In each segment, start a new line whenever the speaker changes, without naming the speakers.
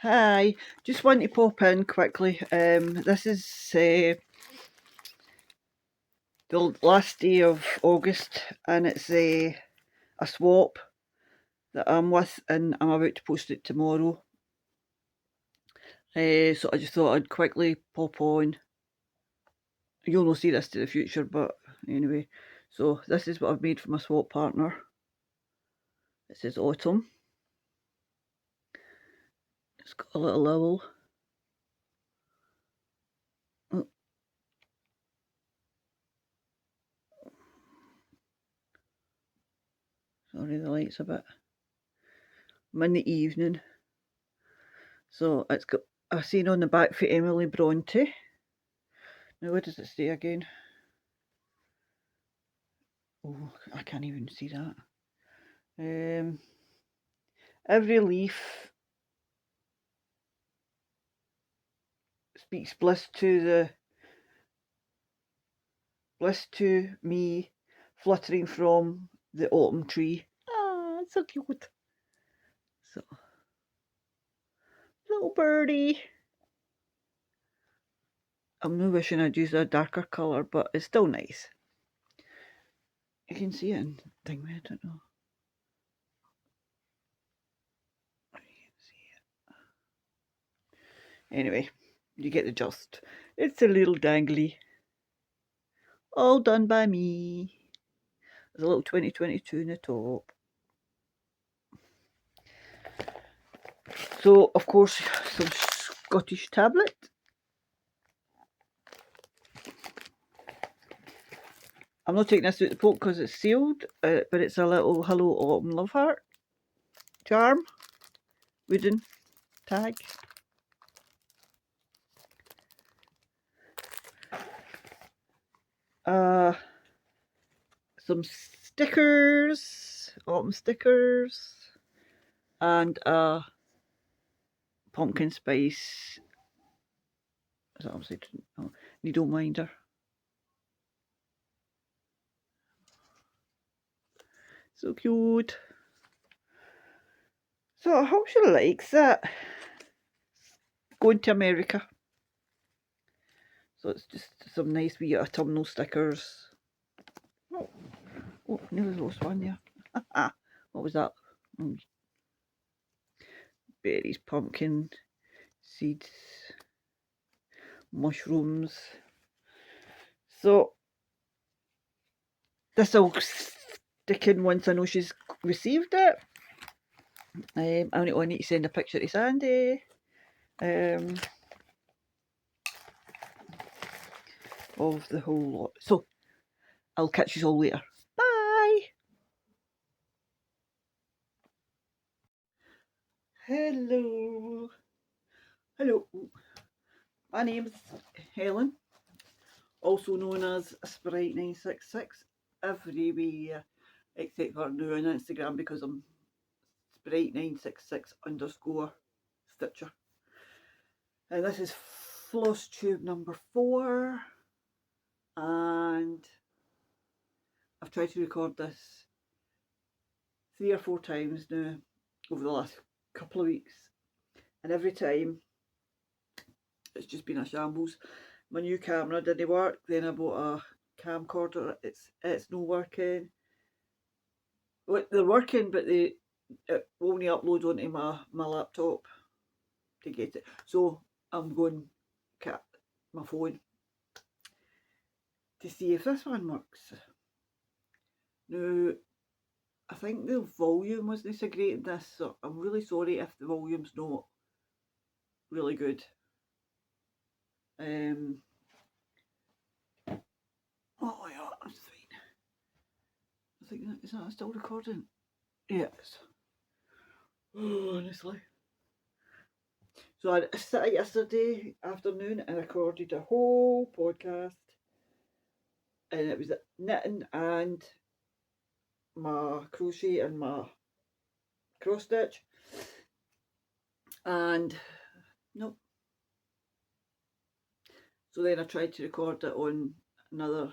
Hi, just want to pop in quickly. This is the last day of August, and it's a swap that I'm with, and I'm about to post it tomorrow. So I just thought I'd quickly pop on. You'll not see this to the future, but anyway. So this is what I've made for my swap partner. It says autumn. It's got a little owl. Oh. Sorry, the light's a bit. I'm in the evening. So it's got a scene on the back for Emily Bronte. Now, where does it say again? Oh, I can't even see that. Every leaf speaks bliss to me, fluttering from the autumn tree. Ah, it's so cute. So, little birdie. I'm not wishing I'd used a darker colour, but it's still nice. You can see it in thing, I don't know. You can see it. Anyway, you get the gist. It's a little dangly. All done by me. There's a little 2022 in the top. So, of course, some Scottish tablet. I'm not taking this out the poke because it's sealed, but it's a little Hello Autumn Love Heart charm, wooden tag. Some stickers, autumn stickers, and a pumpkin spice. Is that upside down? Oh, needle minder. So cute. So I hope she likes it. Going to America. So it's just some nice wee autumnal stickers. Oh, nearly lost one there. What was that? Berries, pumpkin, seeds, mushrooms. So this will stick in once I know she's received it. I only need to send a picture to Sandy. Of the whole lot. So I'll catch you all later. Bye. Hello. Hello. My name's Helen, also known as Sprite966 everywhere, except for now on Instagram because I'm Sprite966 _ Stitcher. And this is Flosstube number 4, and I've tried to record this 3 or 4 times now over the last couple of weeks, and every time it's just been a shambles. My new camera didn't work, then I bought a camcorder. It's not working. Well, they're working, but it only uploads onto my laptop to get it. So I'm going to my phone to see if this one works. Now, I think the volume wasn't so great in this, so I'm really sorry if the volume's not really good. Oh yeah, that's fine. I think is that still recording? Yes. Oh, honestly. So I sat yesterday afternoon and recorded a whole podcast, and it was knitting and my crochet and my cross stitch, and nope. So then I tried to record it on another.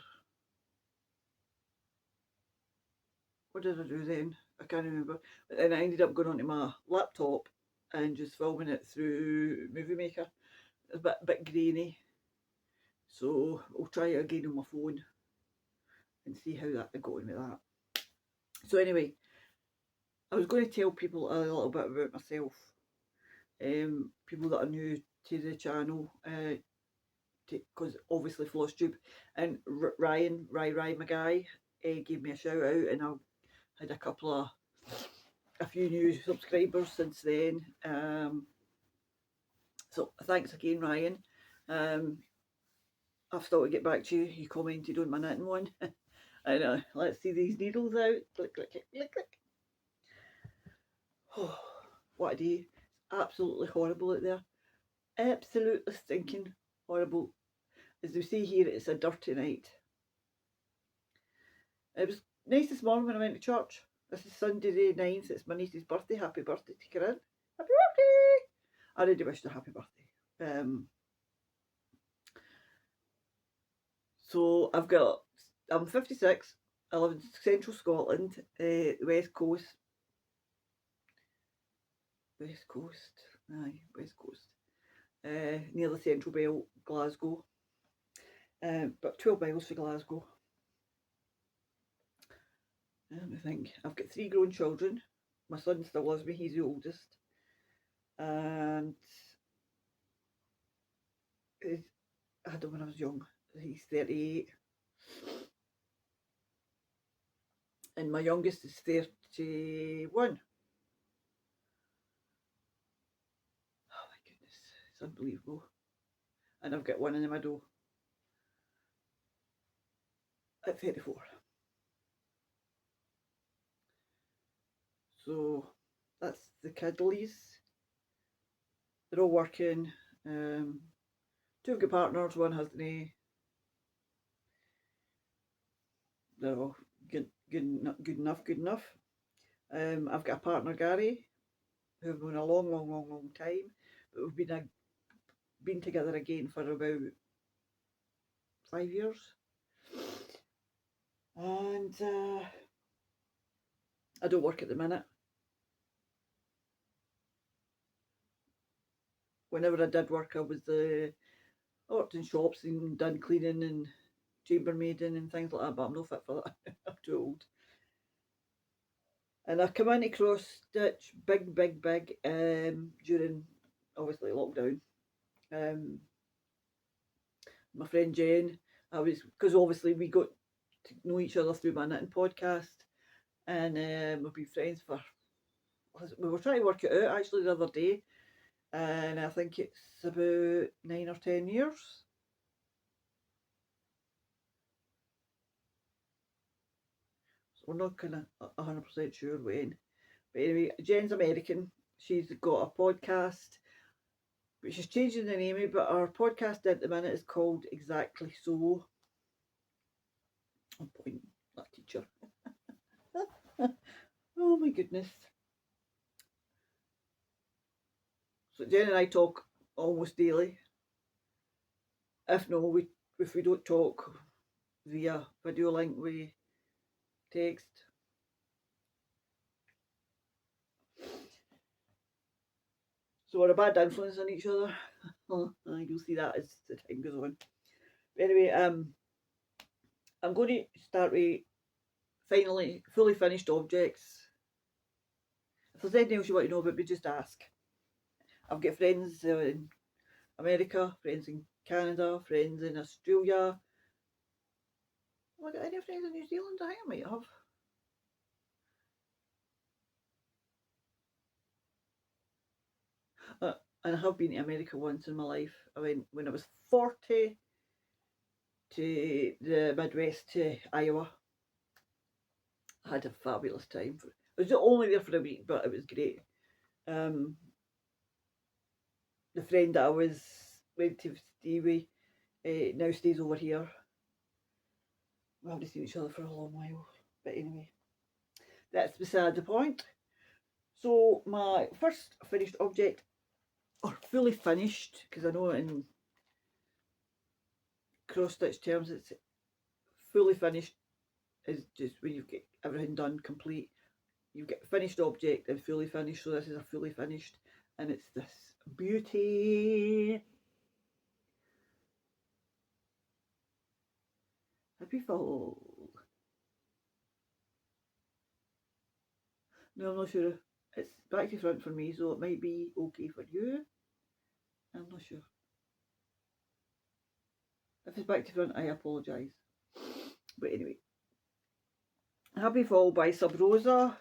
What did I do then? I can't remember. But then I ended up going onto my laptop and just filming it through Movie Maker. It's a bit grainy, so I'll try it again on my phone and see how that going with that. So anyway, I was going to tell people a little bit about myself. People that are new to the channel, because obviously Flosstube, and Ryan, my guy, gave me a shout out, and I've had a few new subscribers since then. So thanks again, Ryan. I've thought to get back to you. You commented on my knitting one. I know. Let's see these needles out. Click, click, click, click, click. Oh, what a day. It's absolutely horrible out there. Absolutely stinking horrible. As we see here, it's a dirty night. It was nice this morning when I went to church. This is Sunday the 9th. It's my niece's birthday. Happy birthday to Karen. Happy birthday! I already wished her happy birthday. So I'm 56. I live in central Scotland, West Coast. West Coast. Near the Central Belt, Glasgow. But 12 miles for Glasgow. I think I've got 3 grown children. My son still loves me, he's the oldest. And I had him when I was young. He's 38. And my youngest is 31. Oh my goodness, it's unbelievable. And I've got one in the middle at 34. So that's the kiddlies. They're all working. 2 have got partners, 1 hasn't. They're all good enough. I've got a partner, Gary, who I've known a long time, but we've been together again for about 5 years. And I don't work at the minute. Whenever I did work, I worked in shops and done cleaning and chambermaiding and things like that, but I'm not fit for that. I'm too old. And I come in across Stitch big during obviously lockdown. My friend Jen, because obviously we got to know each other through my knitting podcast, and we've been friends we were trying to work it out actually the other day, and I think it's about 9 or 10 years. So we're not kind of 100% sure when. But anyway, Jen's American. She's got a podcast, but she's changing the name, but our podcast at the minute is called Exactly So. I'm pointing that teacher. Oh my goodness. So Jen and I talk almost daily. If we don't talk via video link, we text. So we're a bad influence on each other. You'll see that as the time goes on. But anyway, I'm going to start with fully finished objects. If there's anything else you want to know about me, just ask. I've got friends in America, friends in Canada, friends in Australia. Have I got any friends in New Zealand? I think I might have. And I have been to America once in my life. I went when I was 40 to the Midwest to Iowa. I had a fabulous time. I was only there for a week, but it was great. The friend that I went to stay with now stays over here. We haven't seen each other for a long while. But anyway, that's beside the point. So my first finished object, or fully finished, because I know in cross-stitch terms it's fully finished is just when you've got everything done complete. You get finished object and fully finished, so this is a fully finished. and it's this beauty. Happy fall. No, I'm not sure. It's back to front for me, so it might be okay for you. I'm not sure. If it's back to front, I apologise. But anyway. Happy Fall by Sub Rosa.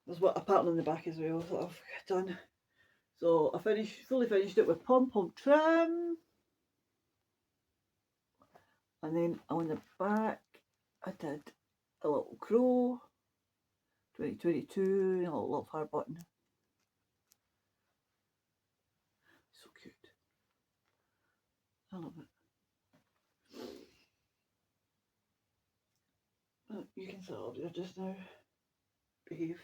There's what a pattern on the back as well that I've done. So I fully finished it with pom pom trim, and then on the back I did a little crow, 2022, and a little love heart button. So cute. I love it. Oh, you can sit up there just now. Behave.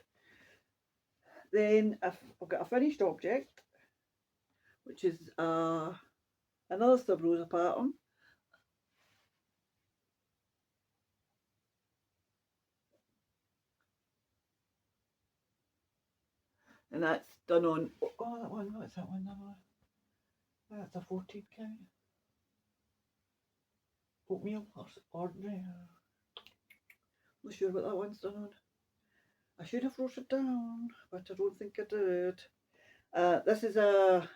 Then I've got a finished object, which is another Sub Rosa pattern. And that's done on, oh that one, what's that one? That's a 14 count. Oatmeal or ordinary. Not sure what that one's done on. I should have wrote it down, but I don't think I did. This is a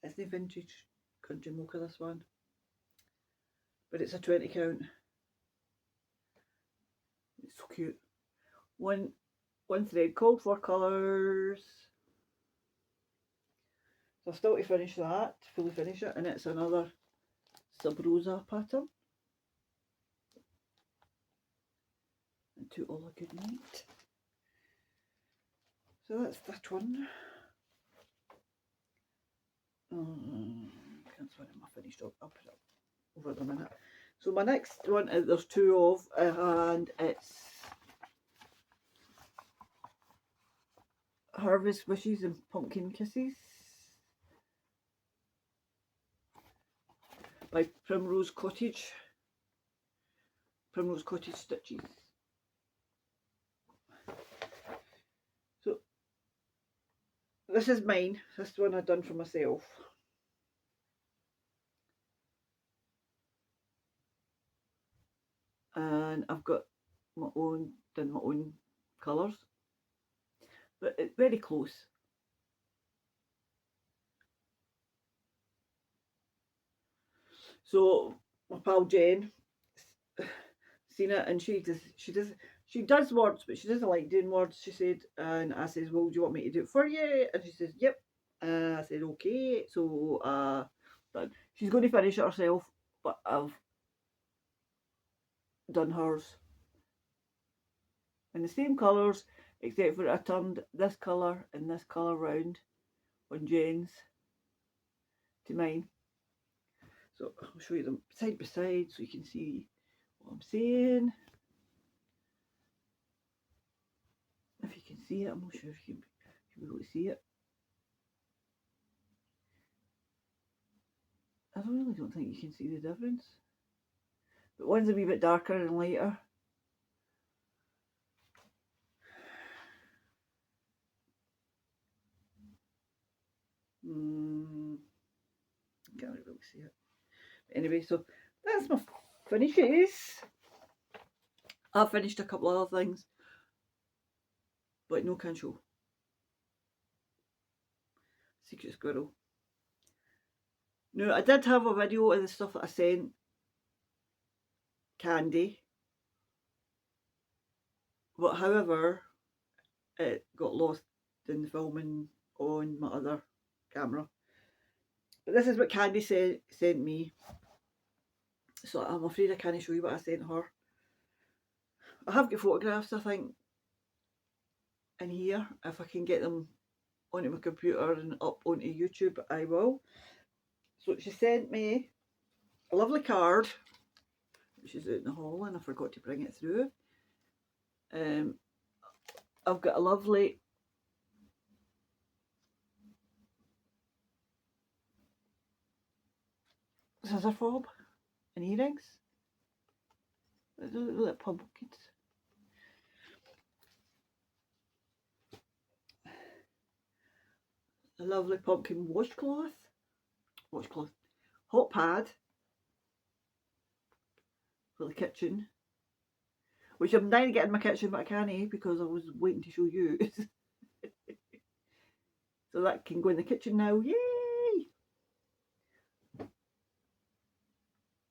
it's the vintage country mocha, this one, but it's a 20 count. It's so cute. One thread called for colours. So I've still to finish that, fully finish it, and it's another Sub Rosa pattern. And to all a good night. So that's that one. That's one of my finished up. I'll put it up over at the minute. So my next one is there's two of, and it's Harvest Wishes and Pumpkin Kisses by Primrose Cottage Stitches. So this is mine. This one I've done for myself. And I've got my own colours, but it's very close. So my pal Jen seen it, and she does words, but she doesn't like doing words, she said. And I says, well, do you want me to do it for you? And she says, yep. I said, okay. So done. She's going to finish it herself, but I've done hers in the same colours, except for I turned this colour and this colour round on Jen's to mine. So I'll show you them side by side so you can see what I'm saying. If you can see it, I'm not sure if you can be able to see it. I really don't think you can see the difference. But one's a wee bit darker and lighter. Can't really see it. But anyway, so that's my finishes. I've finished a couple of other things, but no can show. Secret Squirrel. Now, I did have a video of the stuff that I sent Candy, but however, it got lost in the filming on my other camera. But this is what Candy sent me, so I'm afraid I can't show you what I sent her. I have got photographs, I think, in here. If I can get them onto my computer and up onto YouTube, I will. So she sent me a lovely card, which is out in the hall, and I forgot to bring it through. I've got a lovely scissor fob and earrings. Little pumpkins. A lovely pumpkin washcloth, hot pad for the kitchen, which I'm dying to get in my kitchen, but I can't because I was waiting to show you. So that can go in the kitchen now. Yay!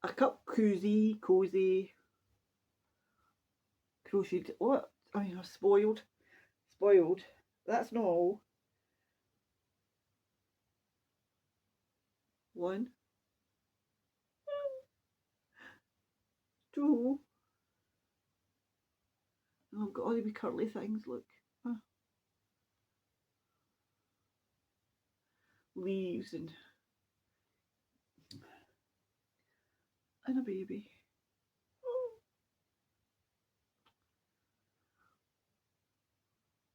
A cup cozy, crocheted. What? I mean, spoiled. That's not all. 1, 2. Oh, I've got all the wee curly things. Look. Huh. Leaves and a baby.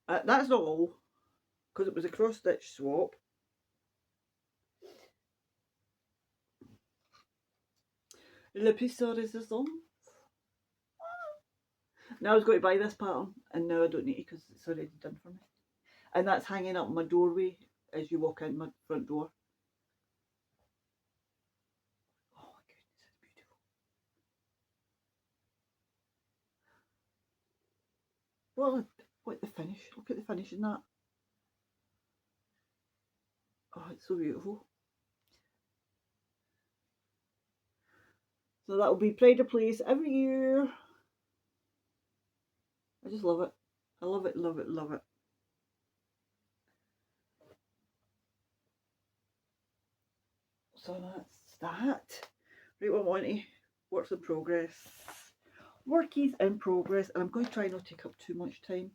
That's not all, because it was a cross stitch swap. Le Pisseur is the song. Now I was going to buy this pattern, and now I don't need it because it's already done for me. And that's hanging up my doorway as you walk in my front door. Oh my goodness, it's beautiful. Well, what the finish? Look at the finish in that. Oh, it's so beautiful. So that will be Pride of Place every year. I just love it. I love it, love it, love it. So that's that. Right, 120. Works in progress. Workies in progress. And I'm going to try not to take up too much time.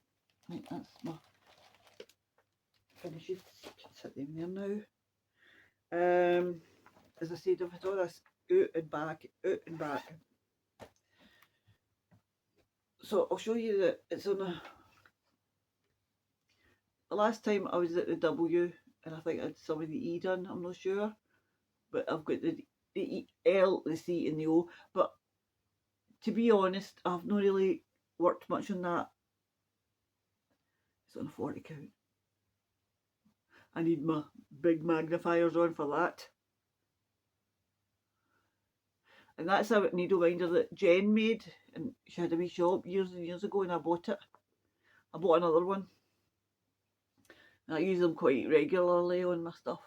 Right, that's my finishes. Sit them there now. As I said, I've had all this out and back. So I'll show you that it's on the last time I was at the W, and I think I had some of the E done, I'm not sure. But I've got the E, L, the C and the O. But to be honest, I've not really worked much on that. It's on a 40 count. I need my big magnifiers on for that. And that's a needle binder that Jen made, and she had a wee shop years and years ago, and I bought it. I bought another one. And I use them quite regularly on my stuff.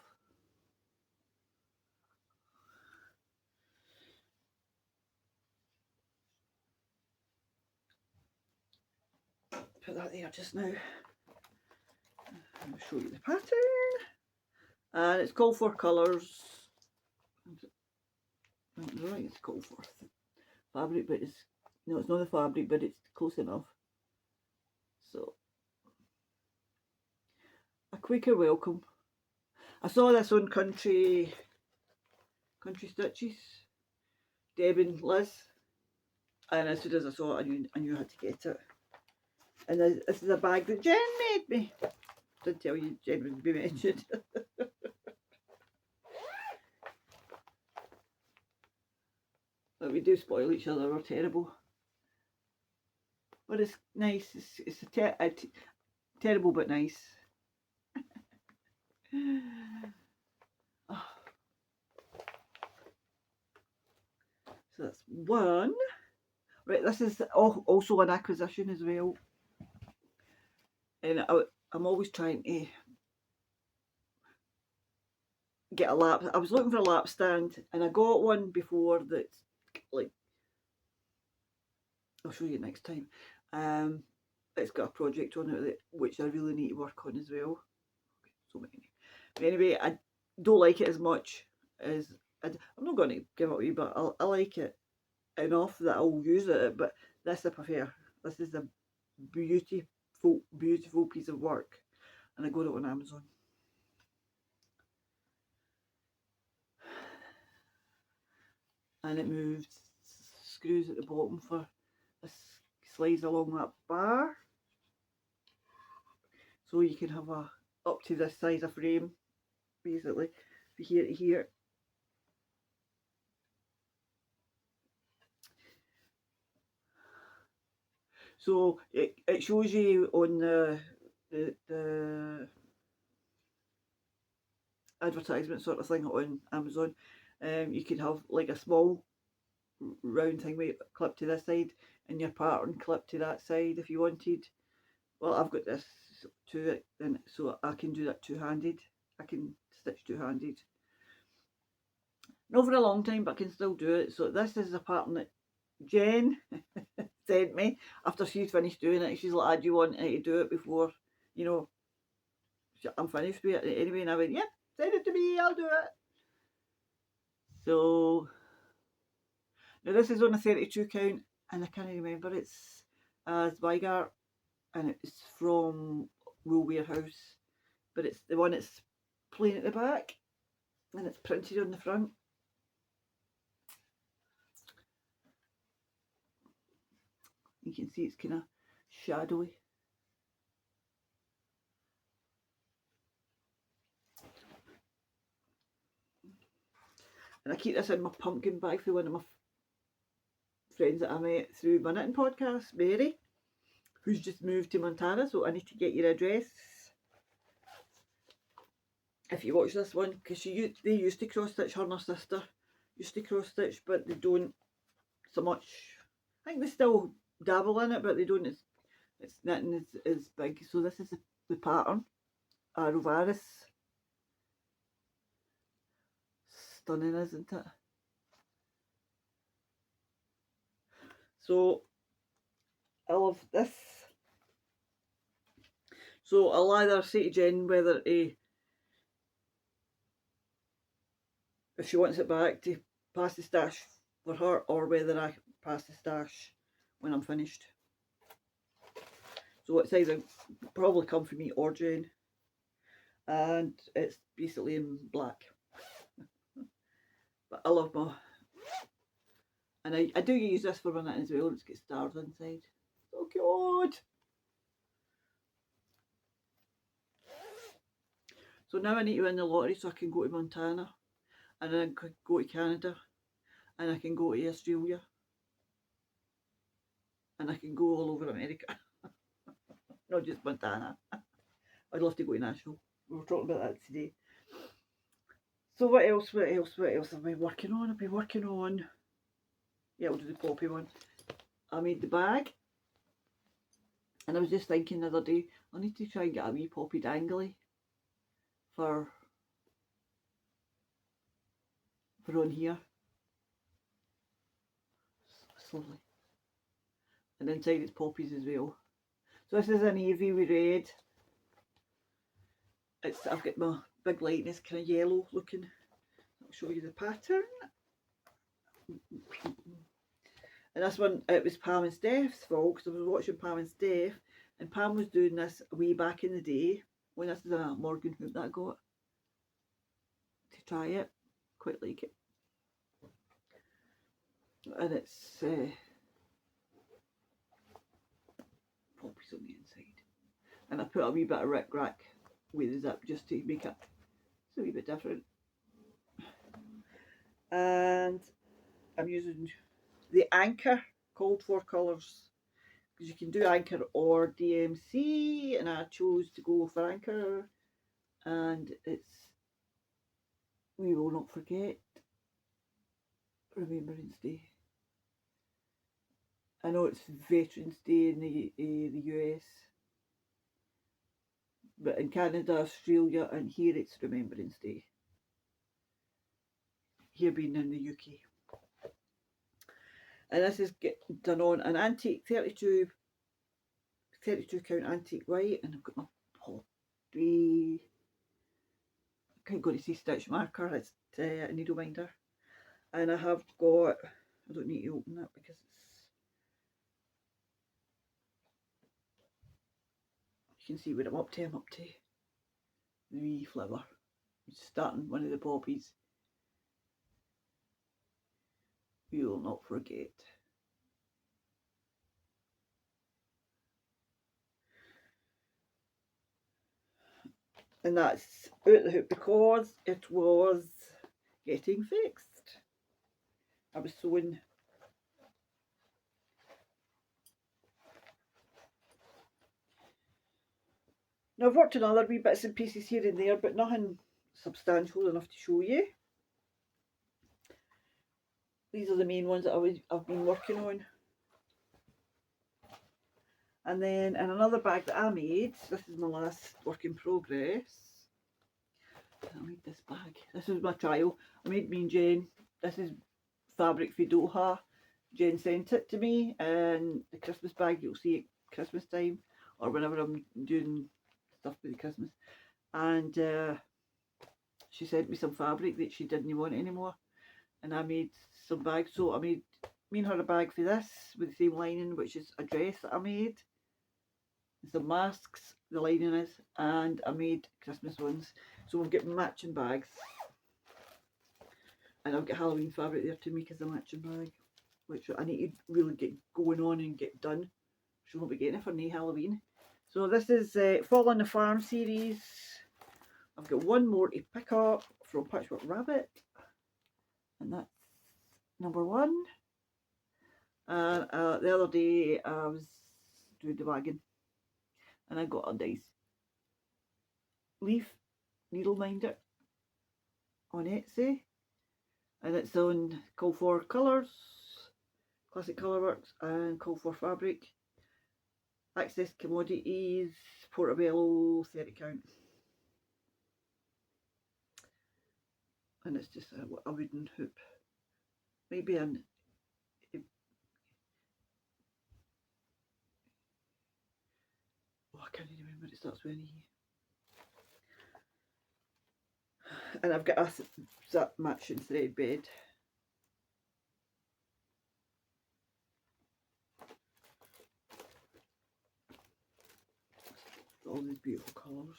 Put that there just now. I'll show you the pattern. And it's called for colours. Right, it's called for fabric, but it's no, it's not the fabric, but it's close enough. So, a quicker welcome. I saw this on Country Stitches, Deb and Liz, and as soon as I saw it, I knew I had to get it. And this is a bag that Jen made me. Didn't tell you Jen would be mentioned. But we do spoil each other, we're terrible. But it's nice, it's a terrible but nice. Oh. So that's one. Right, this is also an acquisition as well. And I'm always trying to get a lap. I was looking for a lap stand, and I got one before that's like, I'll show you next time. It's got a project on it which I really need to work on as well. So many. But anyway, I don't like it as much as I'm not going to give it away, but I like it enough that I'll use it. But this I prefer. This is a beautiful piece of work, and I got it on Amazon. And it moves screws at the bottom for a slides along that bar, so you can have a up to this size of frame, basically, from here to here. So it shows you on the advertisement sort of thing on Amazon. You could have like a small round thing with clip to this side and your pattern clip to that side if you wanted. Well, I've got this to it, and so I can do that two-handed. I can stitch two-handed. Not for a long time, but I can still do it. So this is a pattern that Jen sent me after she's finished doing it. She's like, "Do you want me to do it before, you know, I'm finished with it anyway?" And I went, "Yep, send it to me, I'll do it." So now this is on a 32 count, and I can't remember. It's Zweigart, and it's from Wool Warehouse, but it's the one that's plain at the back, and it's printed on the front. You can see it's kind of shadowy. And I keep this in my pumpkin bag for one of my friends that I met through my knitting podcast, Mary, who's just moved to Montana, so I need to get your address if you watch this one, because they used to cross stitch. Her and her sister used to cross stitch, but they don't so much. I think they still dabble in it, but they don't. It's knitting is big. So this is the pattern, Arovaris. Stunning, isn't it? So I love this. So I'll either say to Jen whether if she wants it back to pass the stash for her, or whether I pass the stash when I'm finished. So it's either probably come from me or Jen, and it's basically in black. But I love my, and I do use this for my knitting as well. It's got stars inside. So cute. So now I need to win the lottery so I can go to Montana, and then I can go to Canada, and I can go to Australia, and I can go all over America. Not just Montana. I'd love to go to Nashville. We were talking about that today. So what else have I been working on? I've been working on, yeah, I'll do the poppy one. I made the bag, and I was just thinking the other day, I need to try and get a wee poppy dangly for on here. Slowly. And inside it's poppies as well. So this is a navy with red. I've got my big light and it's kind of yellow looking. I'll show you the pattern. And this one, it was Pam and Steph's fault, because I was watching Pam and Steph, and Pam was doing this way back in the day when this is a Morgan hoop that I got to try it. Quite like it. And it's poppies on the inside. And I put a wee bit of rick rack with the zip just to make it a wee bit different. And I'm using the Anchor Cold for colours, because you can do Anchor or DMC, and I chose to go for Anchor, and it's We Will Not Forget Remembrance Day. I know it's Veterans Day in the US, but in Canada, Australia, and here it's Remembrance Day. Here being in the UK. And this is done on an antique 32 count antique white, and I've got my poppy. I can't go to see stitch marker, it's a needle minder. And I have got, I don't need to open that because you can see what I'm up to. The wee flower. It's starting one of the poppies. We Will Not Forget. And that's out the hoop because it was getting fixed. I was sewing. Now I've worked on other wee bits and pieces here and there, but nothing substantial enough to show you. These are the main ones that I've been working on. And then in another bag that I made, this is my last work in progress. I made this bag. This is my trial. I made me and Jen. This is fabric for Doha. Jen sent it to me, and the Christmas bag you'll see at Christmas time, or whenever I'm doing stuff with the Christmas. And she sent me some fabric that she didn't want anymore, and I made some bags. So I made me and her a bag for this with the same lining, which is a dress that I made. Some masks, the lining is, and I made Christmas ones. So we'll get matching bags, and I'll get Halloween fabric there to make as a matching bag, which I need to really get going on and get done. She won't be getting it for no Halloween. So this is Fall on the Farm series. I've got one more to pick up from Patchwork Rabbit, and that's number 1. And the other day I was doing the wagon, and I got a nice leaf needle minder on Etsy, and it's on Call for Colours, Classic Colourworks, and Call for Fabric. Access Commodities, Portobello, 30 count. And it's just a wooden hoop. Maybe an I can't even remember, it starts with an E. And I've got a matching thread bed. All these beautiful colours.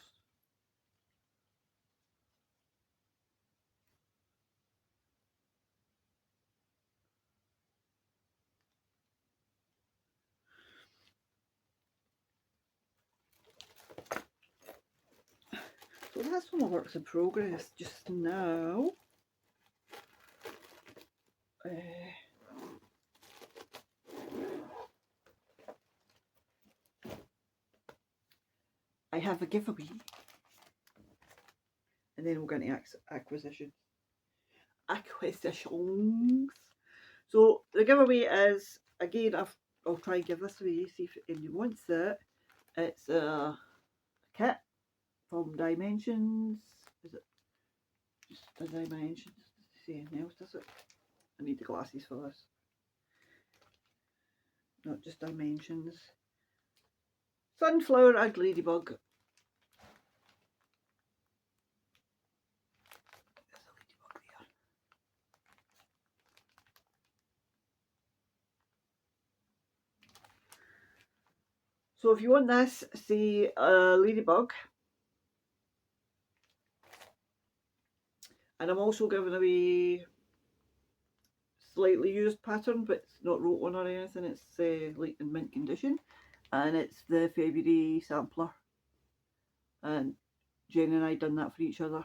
So that's all my works in progress just now. I have a giveaway, and then we're going to acquisitions. So the giveaway is, again, I'll try and give this away, see if anyone wants it. It's a kit from Dimensions. Is it just the Dimensions? Does it say anything else, does it? I need the glasses for this. Not just Dimensions. Sunflower and Ladybug. There's a ladybug there. So if you want this, say Ladybug. And I'm also giving away slightly used pattern, but it's not wrote on or anything. It's like in mint condition, and it's the February sampler. And Jen and I done that for each other.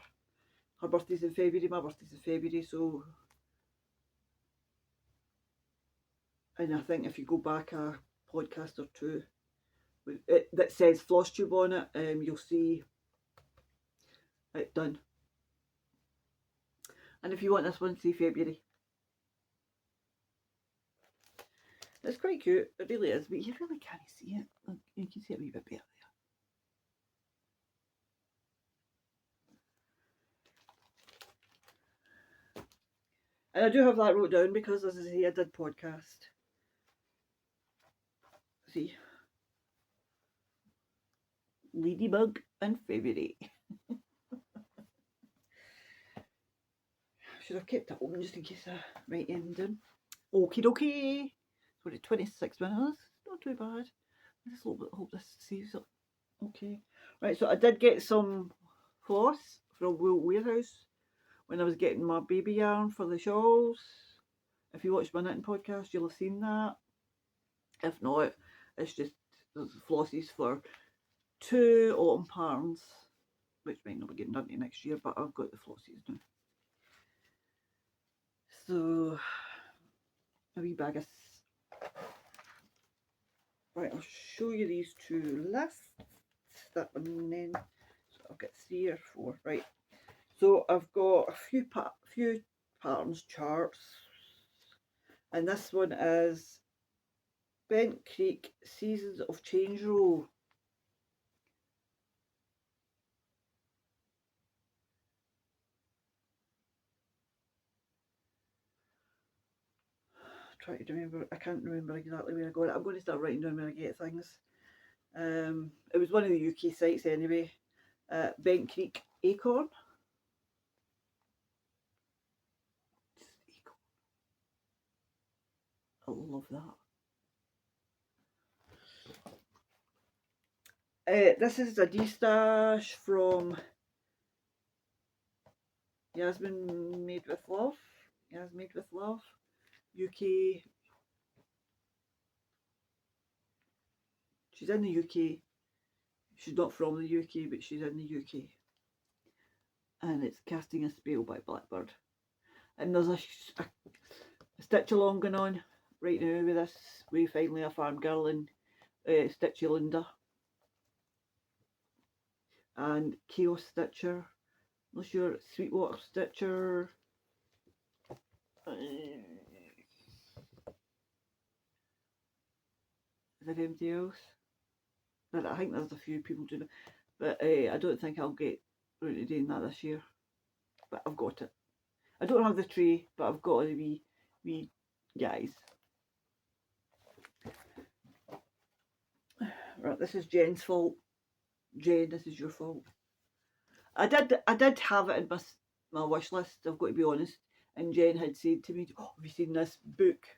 Her birthday's in February, my birthday's in February, so. And I think if you go back a podcast or two that says Flosstube on it, you'll see it done. And if you want this one, say February. It's quite cute, it really is, but you really can't see it. Look, you can see it a wee bit better there. And I do have that wrote down because, as I say, I did podcast. See, Ladybug and February. Should have kept it open just in case I write ending. Okie dokie. So we're at 26 minutes. Not too bad. I just hope this saves it. Okay. Right, so I did get some floss from Wool Warehouse when I was getting my baby yarn for the shawls. If you watched my knitting podcast, you'll have seen that. If not, it's just flossies for 2 autumn patterns. which might not be getting done to next year, but I've got the flossies now. So a wee bag of... Right, I'll show you these two last. That one, and then so I've got 3 or 4. Right, so I've got a few patterns, charts, and this one is Bent Creek Seasons of Change row. Try to remember. I can't remember exactly where I got it. I'm going to start writing down where I get things. It was one of the UK sites anyway. Bent Creek Acorn. I love that. This is a D-stash from Yasmin Made with Love. Yasmin Made with Love. UK. She's in the UK. She's not from the UK, but she's in the UK. And it's Casting a Spell by Blackbird. And there's a stitch along going on right now with this. We finally a farm girl and Stitchy Linda. And Chaos Stitcher. Not sure, Sweetwater Stitcher. Is there anybody else? I think there's a few people doing it, but I don't think I'll get around to doing that this year. But I've got it. I don't have the tray, but I've got the wee guys. Right, this is Jen's fault. Jen, this is your fault. I did have it in my wish list, I've got to be honest. And Jen had said to me, "Oh, have you seen this book?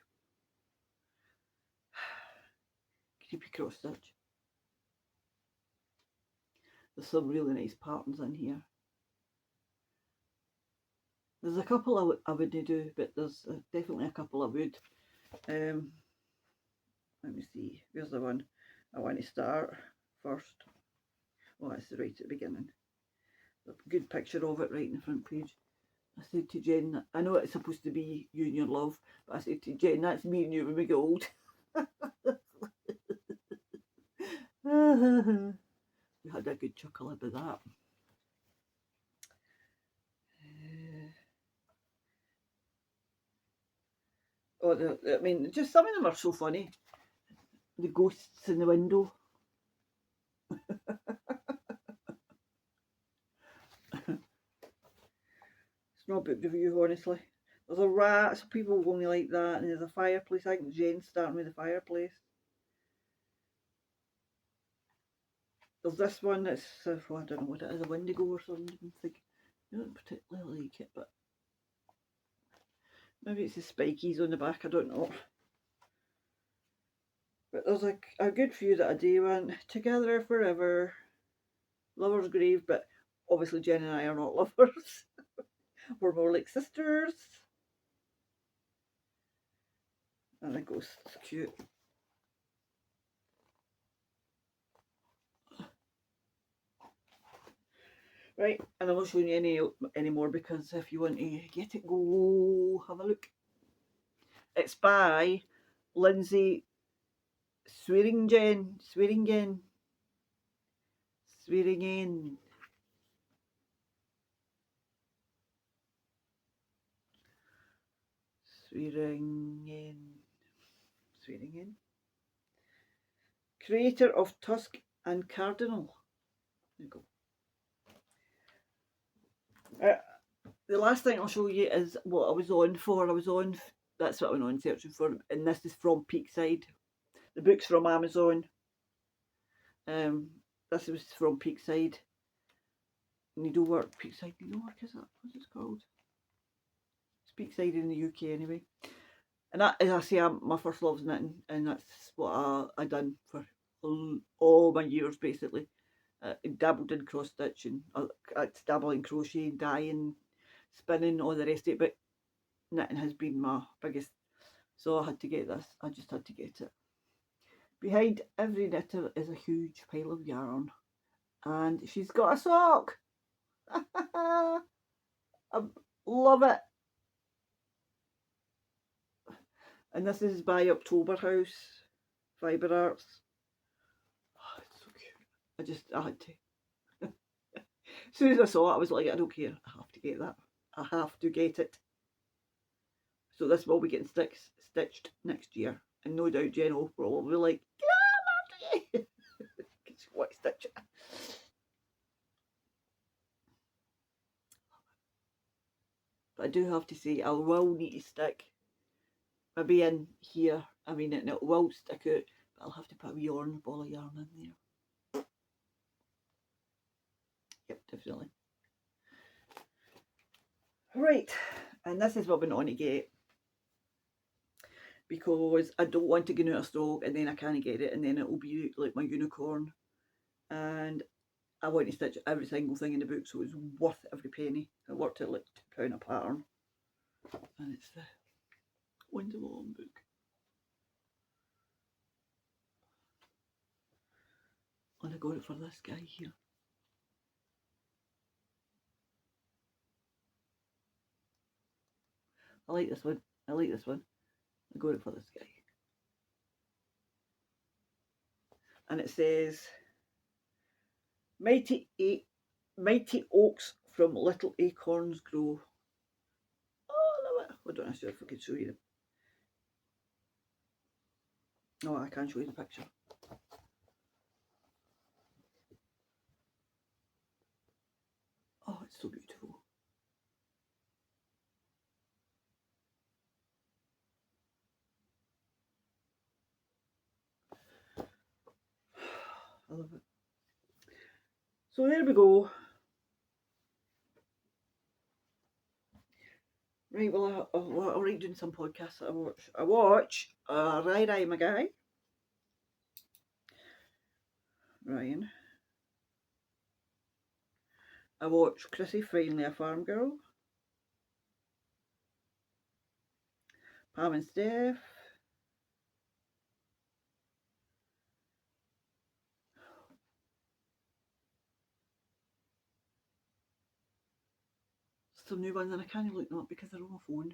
Creepy cross stitch." There's some really nice patterns in here. There's a couple I wouldn't do, but there's definitely a couple I would. Let me see, where's the one I want to start first? Oh, that's right at the beginning. A good picture of it right in the front page. I said to Jen, I know it's supposed to be you and your love, but I said to Jen, that's me and you when we get old. We had a good chuckle about that. I mean, just some of them are so funny. The ghosts in the window. It's not a book review, honestly. There's a rat, so people only like that, and there's a fireplace. I think Jen's starting with the fireplace. There's this one that's, well, I don't know what it is, a Wendigo or something. I don't particularly like it, but maybe it's the spikies on the back, I don't know. But there's a good few that I do want. Together Forever, Lover's Grave, but obviously Jen and I are not lovers. We're more like sisters. And the ghost's cute. Right, and I'm not showing you any more because if you want to get it, go have a look. It's by Lindsay Swearingen. Swearingen. Creator of Tusk and Cardinal. There you go. The last thing I'll show you is what I was on for. That's what I went on searching for, and this is from Peakside. The book's from Amazon. This was from Peakside. Needlework, Peakside Needlework, is that what it's called? It's Peakside in the UK anyway. And that, as I say, my first love's knitting, and that's what I done for all my years basically. Dabbled in cross stitching, dabbling crochet, dyeing, spinning, all the rest of it, but knitting has been my biggest, so I had to get this. I just had to get it. Behind every knitter is a huge pile of yarn, and she's got a sock. I love it. And this is by October House Fibre Arts. Oh, it's so cute. I had to. As soon as I saw it, I was like, I don't care. I have to get that. I have to get it. So this will be getting stitched next year. And no doubt Jen will probably be like, get out because she wants to stitch it. But I do have to say, I will need to stick maybe in here. I mean, it will stick out, but I'll have to put a ball of yarn in there. Yep, definitely. Right, and this is what we're going to get, because I don't want to get out of stock and then I can't get it and then it will be like my unicorn, and I want to stitch every single thing in the book so it's worth every penny. I worked out like £2 a pattern, and it's the Window Long book. And I got it for this guy here. I like this one. I like this one. I got it for this guy. And it says, mighty oaks from little acorns grow. Oh, I love it. I don't know if I could show you them. Oh, I can't show you the picture. Oh, it's so beautiful. I love it. So there we go. Right, well, I'm already doing some podcasts that I watch. Rai, my guy. Ryan. I watch Chrissy, Finally a Farm Girl. Pam and Steph. Some new ones, and I can't look them up because they're on my phone.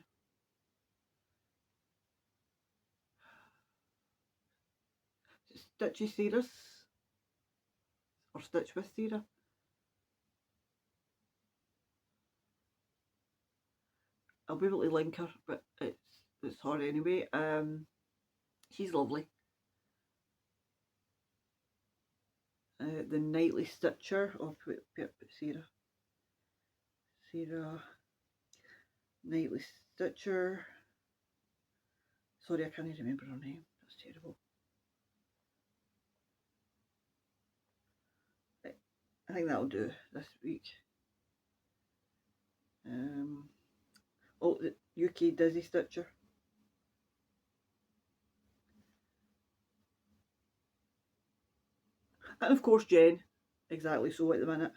Stitchy Spot or Stitch with Sarah. I'll be able to link her, but it's her anyway. She's lovely. The Nightly Stitcher. I'll put Sarah. Sarah Nightly Stitcher. Sorry, I can't remember her name. That's terrible. I think that'll do this week. Oh, the UK Dizzy Stitcher. And of course Jen. Exactly so at the minute.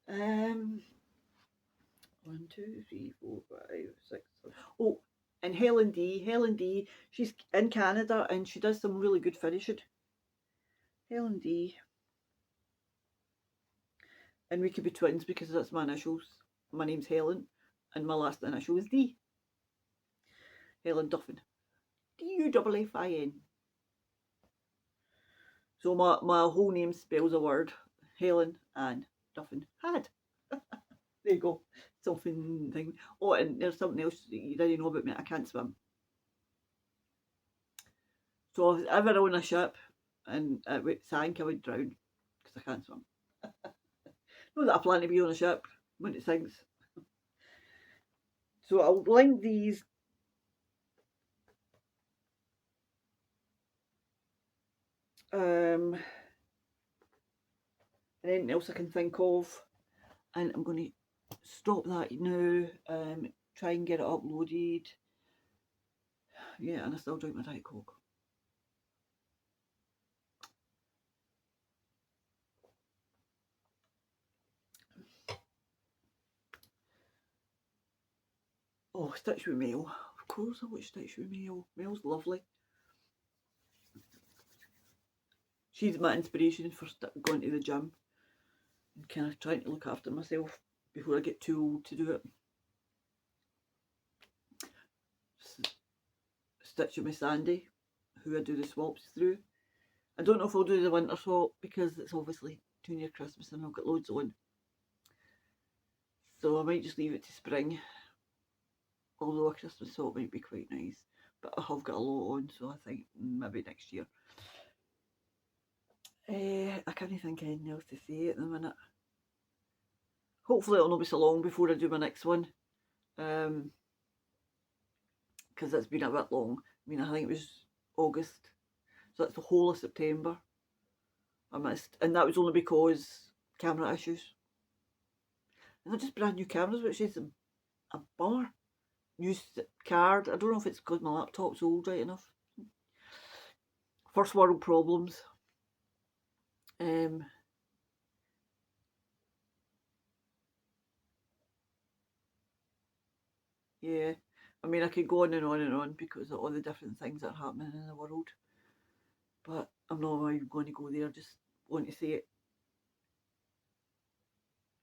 1, 2, 3, 4, 5, 6, 7. Oh, and Helen D. She's in Canada and she does some really good finishing. Helen D. And we could be twins because that's my initials. My name's Helen and my last initial is D. Helen Duffin. D-U-F-F-I-N. So my whole name spells a word. Helen and Duffin had. There you go. Something thing. Oh, and there's something else you didn't know about me. I can't swim. So if I was ever on a ship and it sank, I would drown because I can't swim. Not that I plan to be on a ship when it sinks. So I'll link these. And anything else I can think of. And I'm going to stop that now. Try and get it uploaded. Yeah, and I still drink my Diet Coke. Oh, Stitch with Mail. Of course I watch Stitch with Mail. Mail's lovely. She's my inspiration for going to the gym and kind of trying to look after myself before I get too old to do it. Stitching with Sandy, who I do the swaps through. I don't know if I'll do the winter swap because it's obviously too near Christmas and I've got loads on. So I might just leave it to spring. Although a Christmas swap might be quite nice. But I have got a lot on, so I think maybe next year. I can't think anything else to say at the minute. Hopefully it'll not be so long before I do my next one. Because it's been a bit long. I mean, I think it was August. So that's the whole of September I missed. And that was only because camera issues. And they're just brand new cameras, which is a bummer. New card. I don't know if it's because my laptop's old right enough. First world problems. Yeah, I mean I could go on and on and on because of all the different things that are happening in the world, but I'm not even going to go there. Just want to say it.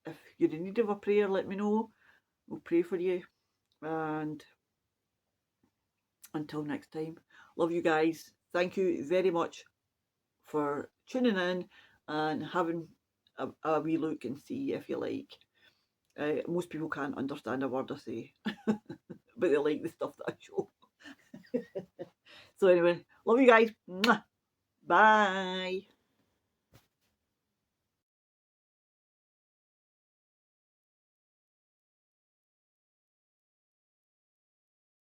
If you're in need of a prayer, let me know. We'll pray for you. And until next time, love you guys. Thank you very much for tuning in and having a wee look and see if you like. Most people can't understand a word I say, but they like the stuff that I show. So anyway, love you guys. Bye.